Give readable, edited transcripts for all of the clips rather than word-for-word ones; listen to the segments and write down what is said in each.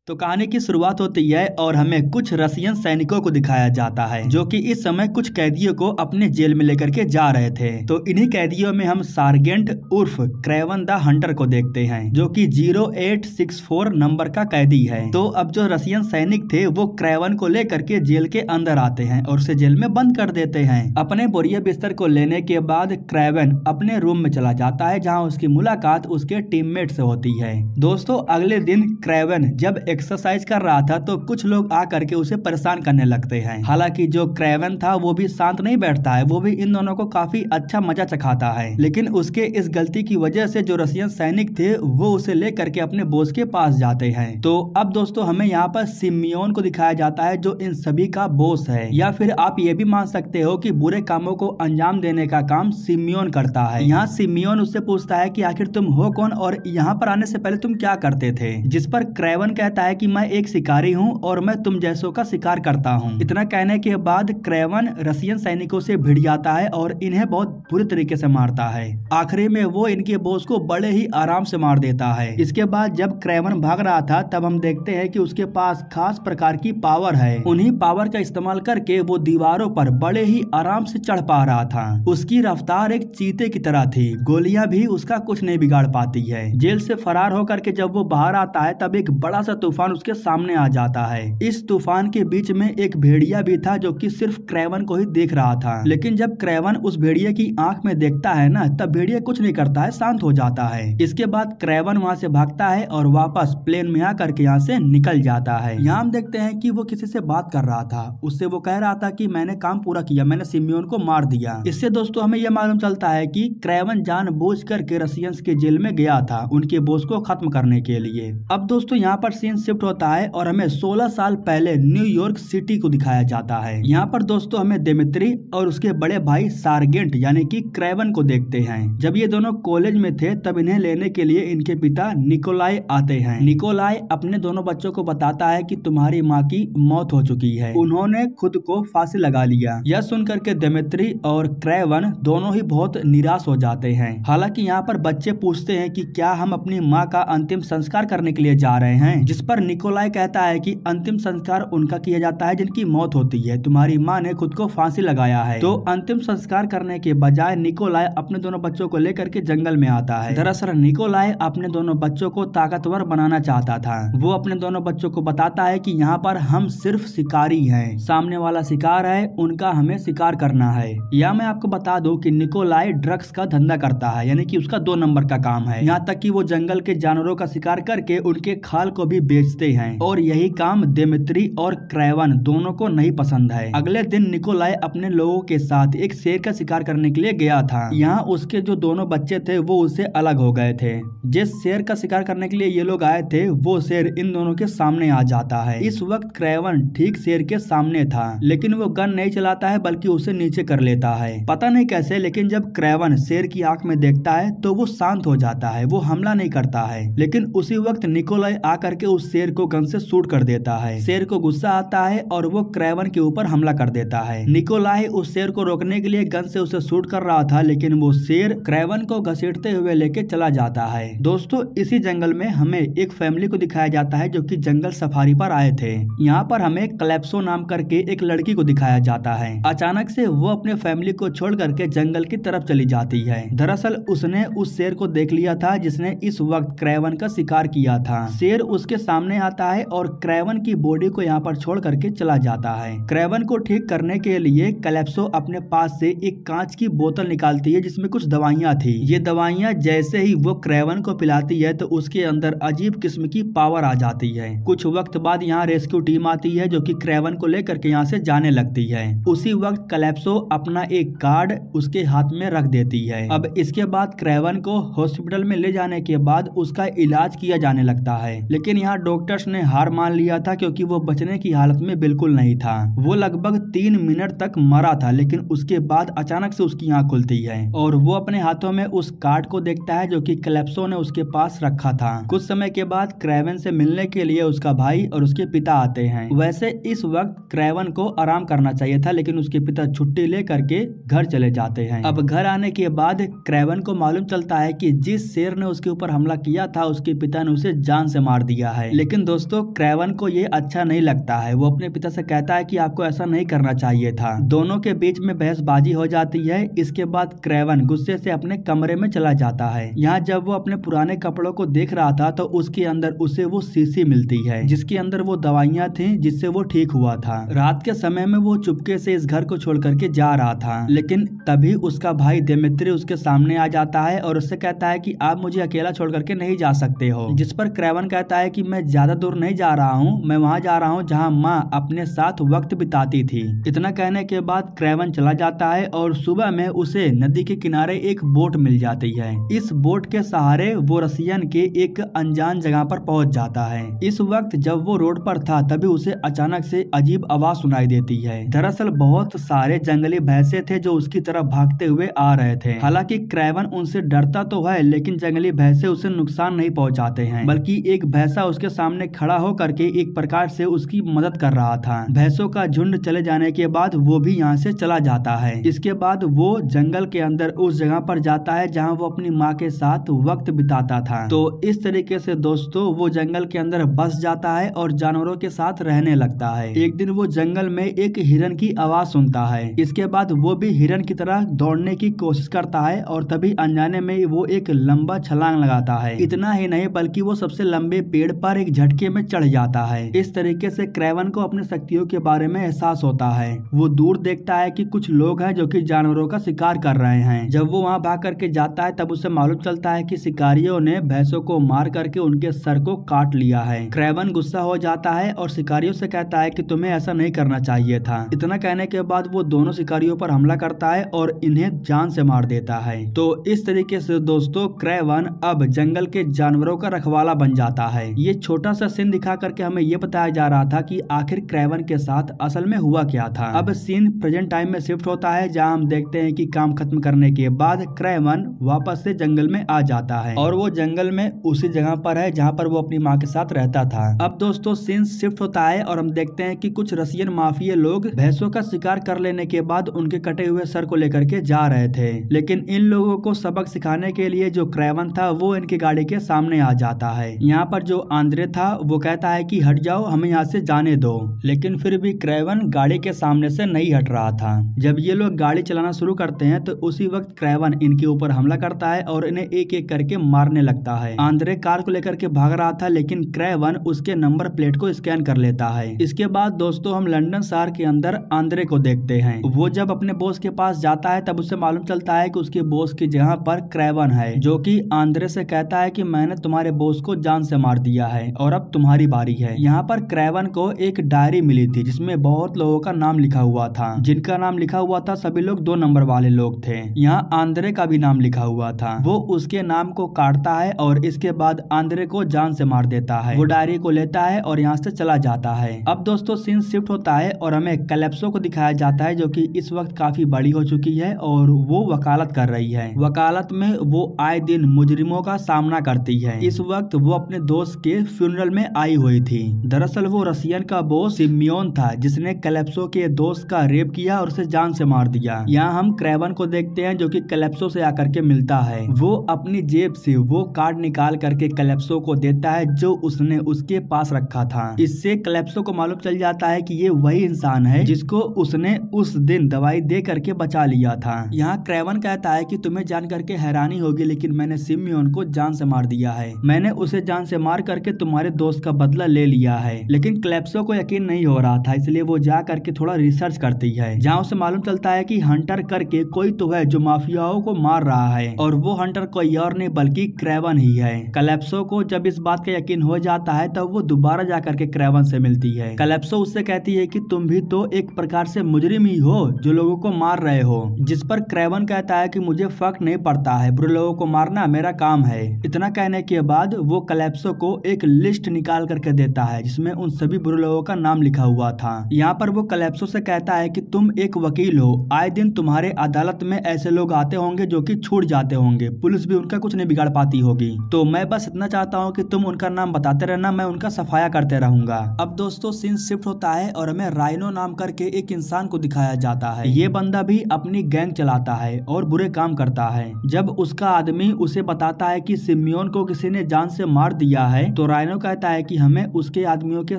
तो कहानी की शुरुआत होती है और हमें कुछ रशियन सैनिकों को दिखाया जाता है जो कि इस समय कुछ कैदियों को अपने जेल में लेकर के जा रहे थे। तो इन्हीं कैदियों में हम सार्जेंट उर्फ क्रेवन द हंटर को देखते हैं जो कि 0864 नंबर का कैदी है। तो अब जो रशियन सैनिक थे वो क्रेवन को लेकर के जेल के अंदर आते हैं और उसे जेल में बंद कर देते हैं। अपने बोरिया बिस्तर को लेने के बाद क्रेवन अपने रूम में चला जाता है जहाँ उसकी मुलाकात उसके टीममेट से होती है। दोस्तों अगले दिन क्रेवन जब एक्सरसाइज कर रहा था तो कुछ लोग आकर के उसे परेशान करने लगते हैं। हालांकि जो क्रेवन था वो भी शांत नहीं बैठता है, वो भी इन दोनों को काफी अच्छा मजा चखाता है। लेकिन उसके इस गलती की वजह से जो रशियन सैनिक थे वो उसे लेकर के अपने बॉस के पास जाते हैं। तो अब दोस्तों हमें यहाँ पर सिमियोन को दिखाया जाता है जो इन सभी का बॉस है, या फिर आप ये भी मान सकते हो कि बुरे कामों को अंजाम देने का काम सिमियोन करता है। यहाँ सिमियोन उससे पूछता है कि आखिर तुम हो कौन और यहाँ पर आने से पहले तुम क्या करते थे, जिस पर क्रेवन कहता है कि मैं एक शिकारी हूँ और मैं तुम जैसों का शिकार करता हूँ। इतना कहने के बाद क्रेवन रशियन सैनिकों से भिड़ जाता है और इन्हें बहुत बुरी तरीके से मारता है। आखिरी में वो इनके बॉस को बड़े ही आराम से मार देता है। इसके बाद जब क्रेवन भाग रहा था तब हम देखते हैं कि उसके पास खास प्रकार की पावर है। उन्हीं पावर का इस्तेमाल करके वो दीवारों पर बड़े ही आराम से चढ़ पा रहा था। उसकी रफ्तार एक चीते की तरह थी, गोलियां भी उसका कुछ नहीं बिगाड़ पाती है। जेल से फरार होकर के जब वो बाहर आता है तब एक बड़ा सा तूफान उसके सामने आ जाता है। इस तूफान के बीच में एक भेड़िया भी था जो कि सिर्फ क्रेवन को ही देख रहा था। लेकिन जब क्रेवन उस भेड़िए की आंख में देखता है ना तब भेड़िया कुछ नहीं करता है, शांत हो जाता है। इसके बाद क्रेवन वहाँ से भागता है और वापस प्लेन में आकर के यहाँ से निकल जाता है। यहाँ हम देखते हैं कि वो किसी से बात कर रहा था, उससे वो कह रहा था कि मैंने काम पूरा किया, मैंने सिमियोन को मार दिया। इससे दोस्तों हमें यह मालूम चलता है कि क्रेवन जानबूझ करके रशियंस के जेल में गया था उनके बॉस को खत्म करने के लिए। अब दोस्तों यहाँ पर सीन शिफ्ट होता है और हमें 16 साल पहले न्यूयॉर्क सिटी को दिखाया जाता है। यहाँ पर दोस्तों हमें दिमित्री और उसके बड़े भाई सार्जेंट यानी कि क्रेवन को देखते हैं। जब ये दोनों कॉलेज में थे तब इन्हें लेने के लिए इनके पिता निकोलाई आते हैं। निकोलाई अपने दोनों बच्चों को बताता है कि तुम्हारी माँ की मौत हो चुकी है, उन्होंने खुद को फांसी लगा लिया। यह सुनकर के दिमित्री और क्रेवन दोनों ही बहुत निराश हो जाते हैं। हालांकि यहाँ पर बच्चे पूछते हैं कि क्या हम अपनी माँ का अंतिम संस्कार करने के लिए जा रहे हैं, जिस पर निकोलाई कहता है कि अंतिम संस्कार उनका किया जाता है जिनकी मौत होती है, तुम्हारी माँ ने खुद को फांसी लगाया है। तो अंतिम संस्कार करने के बजाय निकोलाई अपने दोनों बच्चों को लेकर के जंगल में आता है। दरअसल निकोलाई अपने दोनों बच्चों को ताकतवर बनाना चाहता था। वो अपने दोनों बच्चों को बताता है कि यहाँ पर हम सिर्फ शिकारी हैं, सामने वाला शिकार है, उनका हमें शिकार करना है। या मैं आपको बता दूं कि निकोलाई ड्रग्स का धंधा करता है, यानी कि उसका 2 नंबर का काम है। यहाँ तक कि वो जंगल के जानवरों का शिकार करके उनके खाल को भी बेचते हैं और यही काम दिमित्री और क्रेवन दोनों को नहीं पसंद है। अगले दिन निकोलाई अपने लोगों के साथ एक शेर का शिकार करने के लिए गया था। यहाँ उसके जो दोनों बच्चे थे वो उससे अलग हो गए थे। जिस शेर का शिकार करने के लिए ये लोग आए थे वो शेर इन दोनों के सामने आ जाता है। इस वक्त क्रेवन ठीक शेर के सामने था, लेकिन वो गन नहीं चलाता है बल्कि उसे नीचे कर लेता है, पता नहीं कैसे। लेकिन जब क्रेवन शेर की आंख में देखता है तो वो शांत हो जाता है, वो हमला नहीं करता है। लेकिन उसी वक्त निकोलाई आकर के उस शेर को गन से शूट कर देता है। शेर को गुस्सा आता है और वो क्रेवन के ऊपर हमला कर देता है। निकोलाई उस शेर को रोकने के लिए गन से उसे शूट कर रहा था, लेकिन वो शेर क्रेवन को घसीटते हुए लेके चला जाता है। दोस्तों इसी जंगल में हमें एक फैमिली को दिखाया जाता है जो कि जंगल सफारी पर आए थे। यहाँ पर हमें क्लेप्सो नाम करके एक लड़की को दिखाया जाता है। अचानक से वो अपने फैमिली को छोड़ करके जंगल की तरफ चली जाती है। दरअसल उसने उस शेर को देख लिया था जिसने इस वक्त क्रेवन का शिकार किया था। शेर उसके सामने आता है और क्रेवन की बॉडी को यहाँ पर छोड़ करके चला जाता है। क्रेवन को ठीक करने के लिए क्लेप्सो अपने पास से एक कांच की बोतल निकालती है जिसमें कुछ दवाइयाँ थी। ये दवाइयाँ जैसे ही वो क्रेवन को पिलाती है तो उसके अंदर अजीब किस्म की पावर आ जाती है। कुछ वक्त बाद यहाँ रेस्क्यू टीम आती है जो कि क्रेवन को लेकर के यहाँ से जाने लगती है। उसी वक्त क्लेप्सो अपना एक कार्ड उसके हाथ में रख देती है। अब इसके बाद क्रेवन को हॉस्पिटल में ले जाने के बाद उसका इलाज किया जाने लगता है, लेकिन यहाँ डॉक्टर्स ने हार मान लिया था क्योंकि वो बचने की हालत में बिल्कुल नहीं था। वो लगभग 3 मिनट तक मरा था, लेकिन उसके बाद अचानक से उसकी आंख खुलती है और वो अपने हाथों में उस कार्ड को देखता है जो कि क्लेप्सो ने उसके पास रखा था। कुछ समय के बाद क्रेवन से मिलने के लिए उसका भाई और उसके पिता आते हैं। वैसे इस वक्त क्रेवन को आराम करना चाहिए था, लेकिन उसके पिता छुट्टी ले करके घर चले जाते हैं। अब घर आने के बाद क्रेवन को मालूम चलता है कि जिस शेर ने उसके ऊपर हमला किया था उसके पिता ने उसे जान से मार दिया है। लेकिन दोस्तों क्रेवन को ये अच्छा नहीं लगता है। वो अपने पिता से कहता है कि आपको ऐसा नहीं करना चाहिए था। दोनों के बीच में बहसबाजी हो जाती है। इसके बाद क्रेवन गुस्से से अपने कमरे में चला जाता है। यहाँ जब वो अपने पुराने कपड़ों को देख रहा था तो उसके अंदर उसे वो शीशी मिलती है जिसके अंदर वो दवाइयाँ थी जिससे वो ठीक हुआ था। रात के समय में वो चुपके से इस घर को छोड़ करके जा रहा था, लेकिन तभी उसका भाई दिमित्री उसके सामने आ जाता है और उससे कहता है कि आप मुझे अकेला छोड़ करके नहीं जा सकते हो। जिस पर क्रेवन कहता है कि मैं ज्यादा दूर नहीं जा रहा हूँ, मैं वहाँ जा रहा हूँ जहाँ माँ अपने साथ वक्त बिताती थी। इतना कहने के बाद क्रेवन चला जाता है और सुबह में उसे नदी के किनारे एक बोट मिल जाती है। इस बोट के सहारे वो रसियन के एक अनजान जगह पर पहुंच जाता है। इस वक्त जब वो रोड पर था तभी उसे अचानक से अजीब आवाज सुनाई देती है। दरअसल बहुत सारे जंगली भैंसे थे जो उसकी तरफ भागते हुए आ रहे थे। हालांकि क्रेवन उनसे डरता तो है, लेकिन जंगली भैंसे उसे नुकसान नहीं पहुंचाते हैं, बल्कि एक भैंसा उसके सामने खड़ा होकर के एक प्रकार से उसकी मदद कर रहा था। भैंसों का झुंड चले जाने के बाद वो भी यहाँ से चला जाता है। इसके बाद वो जंगल के अंदर उस जगह पर जाता है जहाँ वो अपनी माँ के साथ वक्त बिताता था। तो इस तरीके से दोस्तों वो जंगल के अंदर बस जाता है और जानवरों के साथ रहने लगता है। एक दिन वो जंगल में एक हिरन की आवाज सुनता है। इसके बाद वो भी हिरन की तरह दौड़ने की कोशिश करता है और तभी अनजाने में वो एक लंबा छलांग लगाता है। इतना ही नहीं बल्कि वो सबसे लंबे पेड़ पर एक झटके में चढ़ जाता है। इस तरीके से क्रेवन को अपनी शक्तियों के बारे में एहसास होता है। वो दूर देखता है कि कुछ लोग हैं जो कि जानवरों का शिकार कर रहे हैं। जब वो वहाँ भाग करके जाता है तब उसे मालूम चलता है कि शिकारियों ने भैंसों को मार करके उनके सर को काट लिया है। क्रेवन गुस्सा हो जाता है और शिकारियों से कहता है कि तुम्हें ऐसा नहीं करना चाहिए था। इतना कहने के बाद वो दोनों शिकारियों पर हमला करता है और इन्हें जान से मार देता है। तो इस तरीके से दोस्तों क्रेवन अब जंगल के जानवरों का रखवाला बन जाता है। ये छोटा सा सीन दिखा करके हमें ये बताया जा रहा था कि आखिर क्रेवन के साथ असल में हुआ क्या था। अब सीन प्रेजेंट टाइम में शिफ्ट होता है जहाँ हम देखते हैं कि काम खत्म करने के बाद क्रेवन वापस से जंगल में आ जाता है और वो जंगल में उसी जगह पर है जहाँ पर वो अपनी माँ के साथ रहता था। अब दोस्तों सीन शिफ्ट होता है और हम देखते हैं कि कुछ रसियन माफिया लोग भैंसों का शिकार कर लेने के बाद उनके कटे हुए सर को लेकर के जा रहे थे, लेकिन इन लोगों को सबक सिखाने के लिए जो क्रेवन था वो इनकी गाड़ी के सामने आ जाता है। यहाँ पर जो आंद्रे था वो कहता है कि हट जाओ, हमें यहाँ से जाने दो, लेकिन फिर भी क्रेवन गाड़ी के सामने से नहीं हट रहा था। जब ये लोग गाड़ी चलाना शुरू करते हैं तो उसी वक्त क्रेवन इनके ऊपर हमला करता है और इन्हें एक एक करके मारने लगता है। आंद्रे कार को लेकर के भाग रहा था, लेकिन क्रेवन उसके नंबर प्लेट को स्कैन कर लेता है। इसके बाद दोस्तों हम लंदन शहर के अंदर आंद्रे को देखते हैं। वो जब अपने बॉस के पास जाता है तब उसे मालूम चलता है कि उसके बॉस की जगह पर क्रेवन है, जो कि आंद्रे से कहता है कि मैंने तुम्हारे बॉस को जान से मार दिया है और अब तुम्हारी बारी है। यहाँ पर क्रेवन को एक डायरी मिली थी जिसमें बहुत लोगों का नाम लिखा हुआ था। जिनका नाम लिखा हुआ था सभी लोग 2 नंबर वाले लोग थे। यहाँ आंद्रे का भी नाम लिखा हुआ था। वो उसके नाम को काटता है और इसके बाद आंद्रे को जान से मार देता है। वो डायरी को लेता है और यहाँ से चला जाता है। अब दोस्तों सीन शिफ्ट होता है और हमें कैलेप्सो को दिखाया जाता है जो कि इस वक्त काफी बड़ी हो चुकी है और वो वकालत कर रही है। वकालत में वो आए दिन मुजरिमों का सामना करती है। इस वक्त वो अपने दोस्त के फ्यूनरल में आई हुई थी। दरअसल वो रसियन का बॉस सिमियोन था जिसने कैलेप्सो के दोस्त का रेप किया और उसे जान से मार दिया। यहाँ हम क्रेवन को देखते हैं जो कि कैलेप्सो से आकर के मिलता है। वो अपनी जेब से वो कार्ड निकाल करके कैलेप्सो को देता है जो उसने उसके पास रखा था। इससे कैलेप्सो को मालूम चल जाता है कि ये वही इंसान है जिसको उसने उस दिन दवाई दे करके बचा लिया था। यहाँ क्रेवन कहता है कि तुम्हें जान करके हैरानी होगी, लेकिन मैंने सिमियोन को जान से मार दिया है। मैंने उसे जान से मार करके तुम्हारे दोस्त का बदला ले लिया है। लेकिन कैलेप्सो को यकीन नहीं हो रहा था, इसलिए वो जा करके थोड़ा रिसर्च करती है जहाँ उसे मालूम चलता है कि हंटर करके कोई तो है जो माफियाओं को मार रहा है और वो हंटर कोई और नहीं बल्कि क्रेवन ही है। कैलेप्सो को जब इस बात का यकीन हो जाता है तब वो दोबारा जा करके क्रेवन से मिलती है। कैलेप्सो उससे कहती है कि तुम भी तो एक प्रकार से मुजरिम ही हो जो लोगों को मार रहे हो। जिस पर क्रेवन कहता है कि मुझे फर्क नहीं पड़ता है, बुरे लोगों को मारना मेरा काम है। इतना कहने के बाद वो कैलेप्सो को एक लिस्ट निकाल करके देता है जिसमें उन सभी बुरे लोगों का नाम लिखा हुआ था। यहाँ पर वो कैलेप्सो से कहता है कि तुम एक वकील हो, आए दिन तुम्हारे अदालत में ऐसे लोग आते होंगे जो कि छूट जाते होंगे, पुलिस भी उनका कुछ नहीं बिगाड़ पाती होगी, तो मैं बस इतना चाहता हूँ कि तुम उनका नाम बताते रहना, मैं उनका सफाया करते रहूंगा। अब दोस्तों सीन शिफ्ट होता है और हमें राइनो नाम करके एक इंसान को दिखाया जाता है। ये बंदा भी अपनी गैंग चलाता है और बुरे काम करता है। जब उसका आदमी उसे बताता है कि सिमियोन को किसी ने जान से मार दिया है तो राइनो राइनो कहता है कि हमें उसके आदमियों के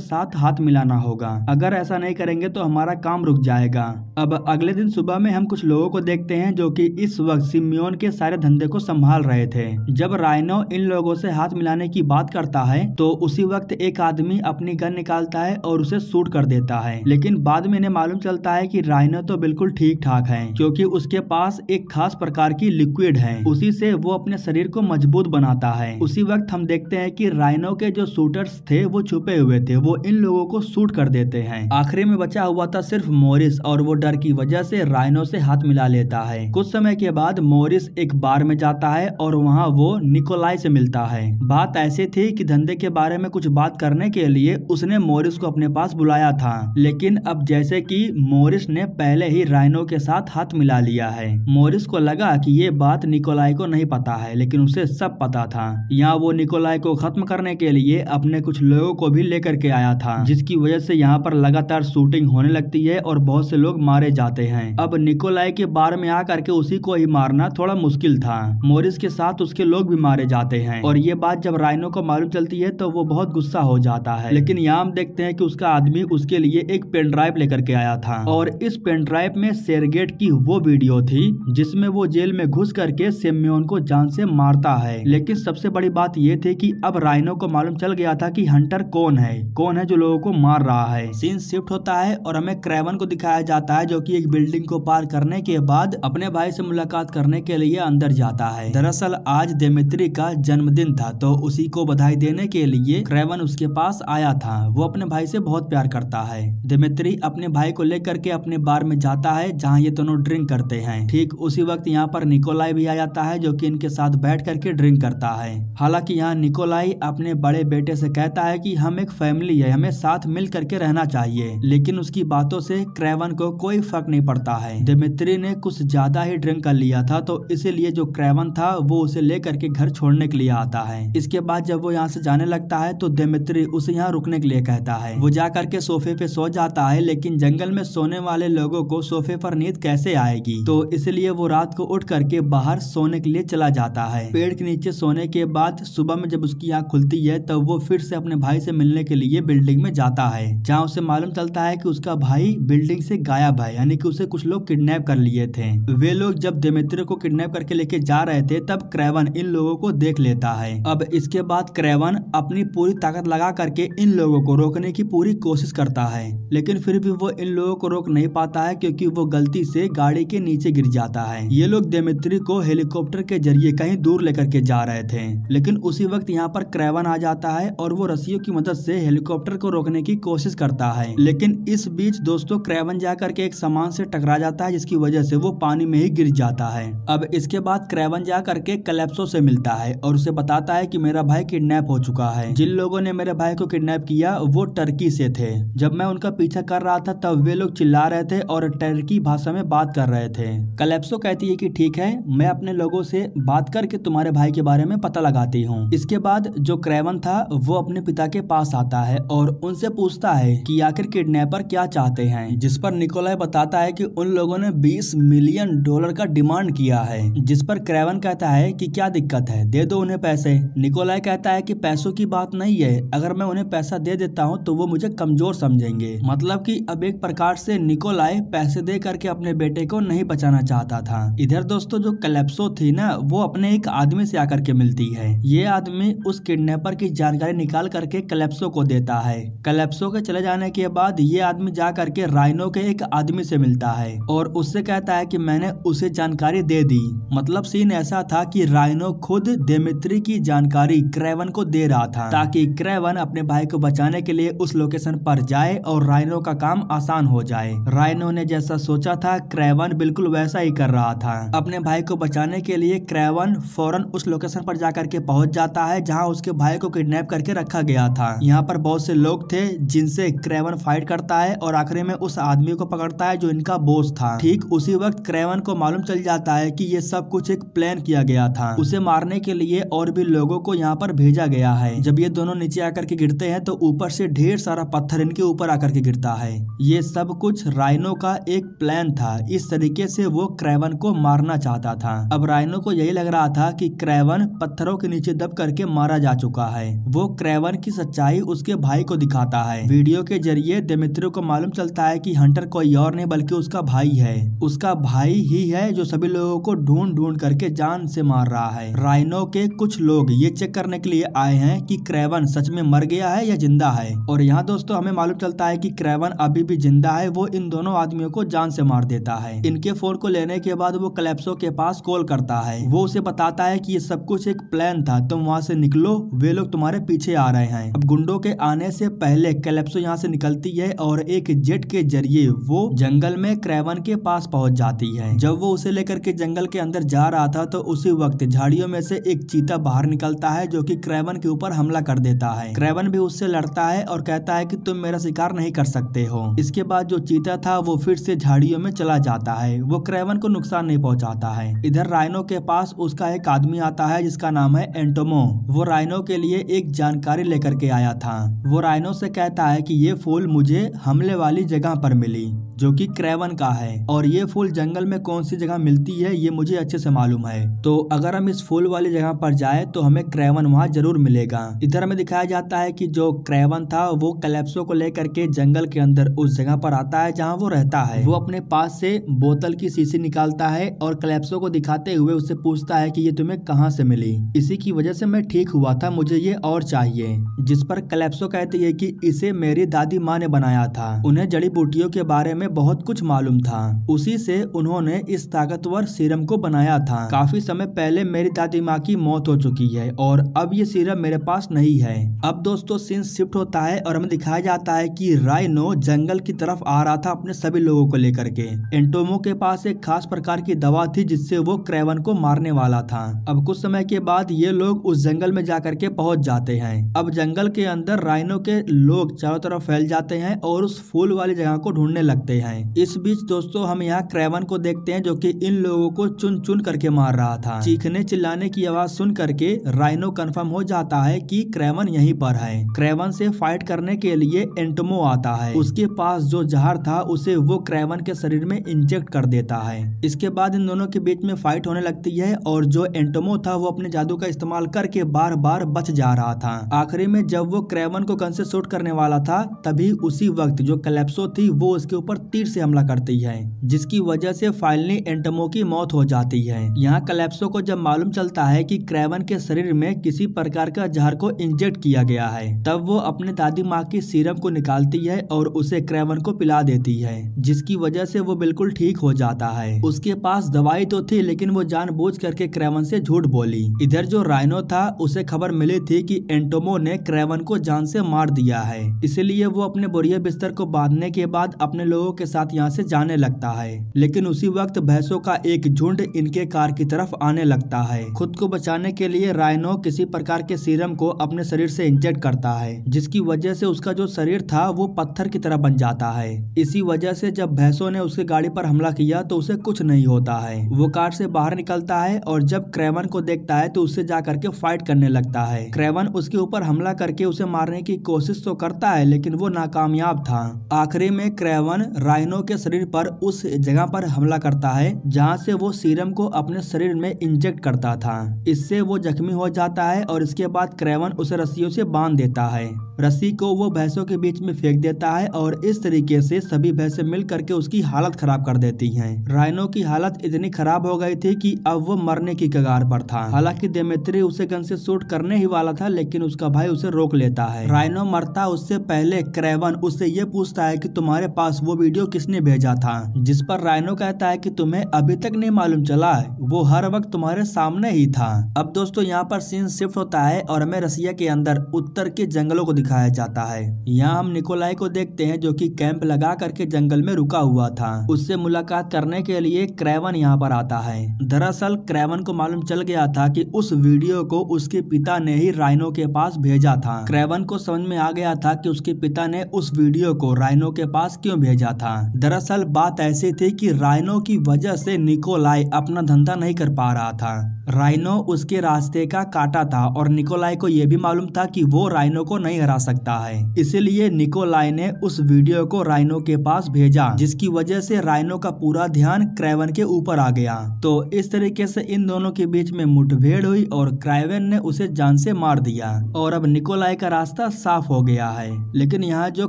साथ हाथ मिलाना होगा, अगर ऐसा नहीं करेंगे तो हमारा काम रुक जाएगा। अब अगले दिन सुबह में हम कुछ लोगों को देखते हैं जो कि इस वक्त सिमियोन के सारे धंधे को संभाल रहे थे। जब राइनो इन लोगों से हाथ मिलाने की बात करता है तो उसी वक्त एक आदमी अपनी गन निकालता है और उसे शूट कर देता है, लेकिन बाद में इन्हें मालूम चलता है कि राइनो तो बिल्कुल ठीक ठाक है, क्योंकि उसके पास एक खास प्रकार की लिक्विड है, उसी से वो अपने शरीर को मजबूत बनाता है। उसी वक्त हम देखते हैं कि राइनो के जो शूटर्स थे वो छुपे हुए थे, वो इन लोगों को शूट कर देते हैं। आखिरी में बचा हुआ था सिर्फ मोरिस, और वो डर की वजह से राइनो से हाथ मिला लेता है। कुछ समय के बाद मोरिस एक बार में जाता है और वहाँ वो निकोलाई से मिलता है। बात ऐसी थी कि धंधे के बारे में कुछ बात करने के लिए उसने मोरिस को अपने पास बुलाया था, लेकिन अब जैसे कि मोरिस ने पहले ही राइनो के साथ हाथ मिला लिया है, मोरिस को लगा कि ये बात निकोलाई को नहीं पता है, लेकिन उसे सब पता था। यहाँ वो निकोलाई को खत्म करने के लिए अपने कुछ लोगों को भी लेकर के आया था, जिसकी वजह से यहाँ पर लगातार शूटिंग होने लगती है और बहुत से लोग मारे जाते हैं। अब निकोलाई के बार में आकर के उसी को ही मारना थोड़ा मुश्किल था, मोरिस के साथ उसके लोग भी मारे जाते हैं, और ये बात जब राइनो को मालूम चलती है तो वो बहुत गुस्सा हो जाता है। लेकिन यहाँ हम देखते हैं कि उसका आदमी उसके लिए एक पेन ड्राइव लेकर के आया था, और इस पेन ड्राइव में सेरगेट की वो वीडियो थी जिसमें वो जेल में घुस करके सिमियोन को जान से मारता है। लेकिन सबसे बड़ी बात ये थी कि अब राइनो को मालूम चल गया था कि हंटर कौन है जो लोगों को मार रहा है। सीन शिफ्ट होता है और हमें क्रेवन को दिखाया जाता है जो कि एक बिल्डिंग को पार करने के बाद अपने भाई से मुलाकात करने के लिए अंदर जाता है। दरअसल आज दिमित्री का जन्मदिन था, तो उसी को बधाई देने के लिए क्रेवन उसके पास आया था। वो अपने भाई से बहुत प्यार करता है। दिमित्री अपने भाई को लेकर के अपने बार में जाता है जहाँ ये दोनों ड्रिंक करते हैं। ठीक उसी वक्त यहाँ पर निकोलाई भी आ जाता है जो कि इनके साथ बैठ करके ड्रिंक करता है। हालांकि यहाँ निकोलाई अपने बड़े बेटे से कहता है कि हम एक फैमिली है, हमें साथ मिल करके रहना चाहिए, लेकिन उसकी बातों से क्रेवन को कोई फर्क नहीं पड़ता है। दिमित्री ने कुछ ज्यादा ही ड्रिंक कर लिया था, तो इसीलिए जो क्रेवन था वो उसे लेकर के घर छोड़ने के लिए आता है। इसके बाद जब वो यहाँ से जाने लगता है तो दिमित्री उसे यहाँ रुकने के लिए कहता है। वो जा करके सोफे पे सो जाता है, लेकिन जंगल में सोने वाले लोगों को सोफे पर नींद कैसे आएगी, तो इसलिए वो रात को उठ करके बाहर सोने के लिए चला जाता है। पेड़ के नीचे सोने के बाद सुबह में जब उसकी आँख खुलती है तब वो फिर से अपने भाई से मिलने के लिए बिल्डिंग में जाता है, जहाँ उसे मालूम चलता है कि उसका भाई बिल्डिंग से गायब है, यानी कि उसे कुछ लोग किडनैप कर लिए थे। वे लोग जब दिमित्री को किडनैप करके लेके जा रहे थे तब क्रेवन इन लोगों को देख लेता है। अब इसके बाद क्रेवन अपनी पूरी ताकत लगा करके इन लोगों को रोकने की पूरी कोशिश करता है, लेकिन फिर भी वो इन लोगों को रोक नहीं पाता है क्योंकि वो गलती से गाड़ी के नीचे गिर जाता है। ये लोग दिमित्री को हेलीकॉप्टर के जरिए कहीं दूर लेकर के जा रहे थे, लेकिन उसी वक्त यहाँ पर क्रेवन आ जाता है और वो रस्सियों की मदद से हेलीकॉप्टर को रोकने की कोशिश करता है। लेकिन इस बीच दोस्तों क्रेवन जा करके एक सामान से टकरा जाता है, जिसकी वजह से वो पानी में ही गिर जाता है। अब इसके बाद क्रेवन जा करके कैलेप्सो से मिलता है और उसे बताता है कि मेरा भाई किडनैप हो चुका है। जिन लोगों ने मेरे भाई को किडनैप किया वो टर्की से थे। जब मैं उनका पीछा कर रहा था तब वे लोग चिल्ला रहे थे और टर्की भाषा में बात कर रहे थे। कैलेप्सो कहती है कि ठीक है, मैं अपने लोगों से बात करके तुम्हारे भाई के बारे में पता लगाती हूँ। इसके बाद जो क्रेवन था वो अपने पिता के पास आता है और उनसे पूछता है कि आखिर किडनैपर क्या चाहते हैं, जिस पर निकोलाई बताता है कि उन लोगों ने $20 मिलियन का डिमांड किया है। जिस पर क्रेवन कहता है कि क्या दिक्कत है, दे दो उन्हें पैसे। निकोलाई कहता है कि पैसों की बात नहीं है, अगर मैं उन्हें पैसा दे देता हूँ तो वो मुझे कमजोर समझेंगे। मतलब कि अब एक प्रकार से निकोलाई पैसे दे करके अपने बेटे को नहीं बचाना चाहता था। इधर दोस्तों जो कैलेप्सो थी ना, वो अपने एक आदमी से आकर के मिलती है। ये आदमी उस किडनैपर की जानकारी निकाल करके कैलेप्सो को देता है। कैलेप्सो के चले जाने के बाद ये आदमी जा करके राइनो के एक आदमी से मिलता है और उससे कहता है कि मैंने उसे जानकारी दे दी। मतलब सीन ऐसा था कि राइनो खुद दिमित्री की जानकारी क्रेवन को दे रहा था ताकि क्रेवन अपने भाई को बचाने के लिए उस लोकेशन पर जाए और राइनो का काम आसान हो जाए। राइनो ने जैसा सोचा था क्रेवन बिल्कुल वैसा ही कर रहा था। अपने भाई को बचाने के लिए क्रेवन फौरन उस लोकेशन पर जाकर के पहुंच जाता है जहां उसके भाई को किडनैप करके रखा गया था। यहाँ पर बहुत से लोग थे जिनसे क्रेवन फाइट करता है और आखिर में उस आदमी को पकड़ता है जो इनका बॉस था। ठीक उसी वक्त क्रेवन को मालूम चल जाता है कि ये सब कुछ एक प्लान किया गया था। उसे मारने के लिए और भी लोगों को यहाँ पर भेजा गया है। जब ये दोनों नीचे आकर के गिरते हैं तो ऊपर से ढेर सारा पत्थर इनके ऊपर आकर के गिरता है। ये सब कुछ राइनो का एक प्लान था। इस तरीके से वो क्रेवन को मारना चाहता था। अब राइनो को यही लग रहा था कि क्रेवन पत्थरों के नीचे दब करके मारा जा चुका है। वो क्रेवन की सच्चाई उसके भाई को दिखाता है। वीडियो के जरिए दिमित्री को मालूम चलता है कि हंटर कोई और नहीं बल्कि उसका भाई है। उसका भाई ही है जो सभी लोगों को ढूंढ ढूंढ करके जान से मार रहा है। राइनो के कुछ लोग ये चेक करने के लिए आए हैं कि क्रेवन सच में मर गया है या जिंदा है। और यहाँ दोस्तों हमें मालूम चलता है कि क्रेवन अभी भी जिंदा है। वो इन दोनों आदमियों को जान से मार देता है। इनके फोन को लेने के बाद वो कैलिप्सो के पास कॉल करता है। वो उसे बताता है कि ये सब कुछ एक प्लान था, तुम वहाँ से निकलो, वे लोग तुम्हारे पीछे आ रहे हैं। अब गुंडों के आने से पहले कैलिप्सो यहाँ से निकलती है और एक जेट के जरिए वो जंगल में क्रेवन के पास पहुंच जाती है। जब वो उसे लेकर के जंगल के अंदर जा रहा था तो उसी वक्त झाड़ियों में से एक चीता बाहर निकलता है जो कि क्रेवन के ऊपर हमला कर देता है। क्रेवन भी उससे लड़ता है और कहता है कि तुम मेरा शिकार नहीं कर सकते हो। इसके बाद जो चीता था वो फिर से झाड़ियों में चला जाता है। वो क्रेवन को नुकसान नहीं पहुंचाता है। इधर राइनो के पास उसका एक आदमी आता है जिसका नाम है एंटोमो। वो राइनो के लिए एक जानकारी लेकर के आया था। वो राइनो से कहता है कि ये फूल मुझे हमले वाली जगह पर मिली जो कि क्रेवन का है और ये फूल जंगल में कौन सी जगह मिलती है ये मुझे अच्छे से मालूम है। तो अगर हम इस फूल वाली जगह पर जाए तो हमें क्रेवन वहाँ जरूर मिलेगा। इधर हमें दिखाया जाता है कि जो क्रेवन था वो कैलिप्सो को लेकर के जंगल के अंदर उस जगह पर आता है जहाँ वो रहता है। वो अपने पास से बोतल की शीशी निकालता है और कैलिप्सो को दिखाते हुए उससे पूछता है कि ये तुम्हें कहाँ से मिली। इसी की वजह से मैं ठीक हुआ था, मुझे ये और चाहिए। जिस पर कैलिप्सो कहती है कि इसे मेरी दादी माँ ने बनाया था। उन्हें जड़ी बूटियों के बारे में बहुत कुछ मालूम था, उसी से उन्होंने इस ताकतवर सीरम को बनाया था। काफी समय पहले मेरी दादी माँ की मौत हो चुकी है और अब ये सीरम मेरे पास नहीं है। अब दोस्तों सीन शिफ्ट होता है और हमें दिखाया जाता है कि राइनो जंगल की तरफ आ रहा था अपने सभी लोगों को लेकर के। एंटोमो के पास एक खास प्रकार की दवा थी जिससे वो क्रेवन को मारने वाला था। अब कुछ समय के बाद ये लोग उस जंगल में जाकर के पहुंच जाते हैं। अब जंगल के अंदर राइनो के लोग चारों तरफ फैल जाते हैं और उस फूल वाली जगह को ढूंढने लगते हैं। इस बीच दोस्तों हम यहाँ क्रेवन को देखते हैं जो कि इन लोगों को चुन चुन करके मार रहा था। चीखने चिल्लाने की आवाज सुन करके राइनो कंफर्म हो जाता है कि क्रेवन यहीं पर है। क्रेवन से फाइट करने के लिए एंटोमो आता है। उसके पास जो जहर था उसे वो क्रेवन के शरीर में इंजेक्ट कर देता है। इसके बाद इन दोनों के बीच में फाइट होने लगती है और जो एंटोमो था वो अपने जादू का इस्तेमाल करके बार बार बच जा रहा था। आखिरी में जब वो क्रेवन को गन से शूट करने वाला था तभी उसी वक्त जो कैलिप्सो थी वो उसके ऊपर तीर से हमला करती है, जिसकी वजह से फाइनली एंटोमो की मौत हो जाती है। यहाँ कैलिप्सो को जब मालूम चलता है कि क्रेवन के शरीर में किसी प्रकार का जहर को इंजेक्ट किया गया है तब वो अपने दादी माँ की सीरम को निकालती है और उसे क्रेवन को पिला देती है, जिसकी वजह से वो बिल्कुल ठीक हो जाता है। उसके पास दवाई तो थी लेकिन वो जानबूझ करके क्रेवन से झूठ बोली। इधर जो राइनो था उसे खबर मिली थी कि एंटोमो ने क्रेवन को जान से मार दिया है, इसलिए वो अपने बोरिया बिस्तर को बांधने के बाद अपने लोगों के साथ यहाँ से जाने लगता है। लेकिन उसी वक्त भैंसों का एक झुंड इनके कार की तरफ आने लगता है। खुद को बचाने के लिए राइनो किसी प्रकार के सीरम को अपने शरीर से इंजेक्ट करता है, जिसकी वजह से उसका जो शरीर था वो पत्थर की तरह बन जाता है। इसी वजह से जब भैंसों ने उसकी गाड़ी पर हमला किया तो उसे कुछ नहीं होता है। वो कार से बाहर निकलता है और जब क्रेवन को देखता है तो उससे जा करके फाइट करने लगता है। क्रेवन उसके ऊपर हमला करके उसे मारने की कोशिश तो करता है लेकिन वो नाकामयाब था। आखिरी में क्रेवन राइनो के शरीर पर उस जगह पर हमला करता है जहां से वो सीरम को अपने शरीर में इंजेक्ट करता था। इससे वो जख्मी हो जाता है और इसके बाद क्रेवन उसे रस्सियों से बांध देता है। रस्सी को वो भैंसों के बीच में फेंक देता है और इस तरीके से सभी भैंसें मिल करके उसकी हालत खराब कर देती हैं। राइनो की हालत इतनी खराब हो गई थी कि अब वो मरने की कगार पर था। हालांकि दिमित्री उसे गन से शूट करने ही वाला था लेकिन उसका भाई उसे रोक लेता है। राइनो मरता उससे पहले क्रेवन उससे ये पूछता है कि तुम्हारे पास वो वीडियो किसने भेजा था, जिस पर राइनो कहता है कि तुम्हें अभी तक नहीं मालूम चला, वो हर वक्त तुम्हारे सामने ही था। अब दोस्तों यहाँ पर सीन शिफ्ट होता है और हमें रसिया के अंदर उत्तर के जंगलों को दिखाया जाता है। यहाँ हम निकोलाई को देखते हैं जो कि कैंप लगा करके जंगल में रुका हुआ था। उससे मुलाकात करने के लिए क्रेवन यहाँ पर आता है। दरअसल क्रेवन को मालूम चल गया था कि उस वीडियो को उसके पिता ने ही राइनो के पास भेजा था। क्रेवन को समझ में आ गया था कि उसके पिता ने उस वीडियो को राइनो के पास क्यों भेजा था। दरअसल बात ऐसी थी कि राइनो की वजह से निकोलाई अपना धंधा नहीं कर पा रहा था। राइनो उसके रास्ते का काटा था और निकोलाई को यह भी मालूम था कि वो राइनो को नहीं हरा सकता है। इसलिए निकोलाई ने उस वीडियो को राइनो के पास भेजा, जिसकी वजह से राइनो का पूरा ध्यान क्रेवन के ऊपर आ गया। तो इस तरीके से इन दोनों के बीच में मुठभेड़ हुई और क्रेवन ने उसे जान से मार दिया और अब निकोलाई का रास्ता साफ हो गया है। लेकिन यहाँ जो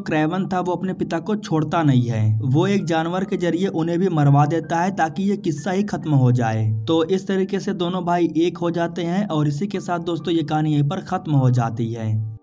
क्रेवन था वो अपने पिता को छोड़ता नहीं है, वो एक जानवर के जरिए उन्हें भी मरवा देता है ताकि ये किस्सा ही खत्म हो जाए। तो इस तरीके से दोनों भाई एक हो जाते हैं और इसी के साथ दोस्तों ये कहानी यहीं पर खत्म हो जाती है।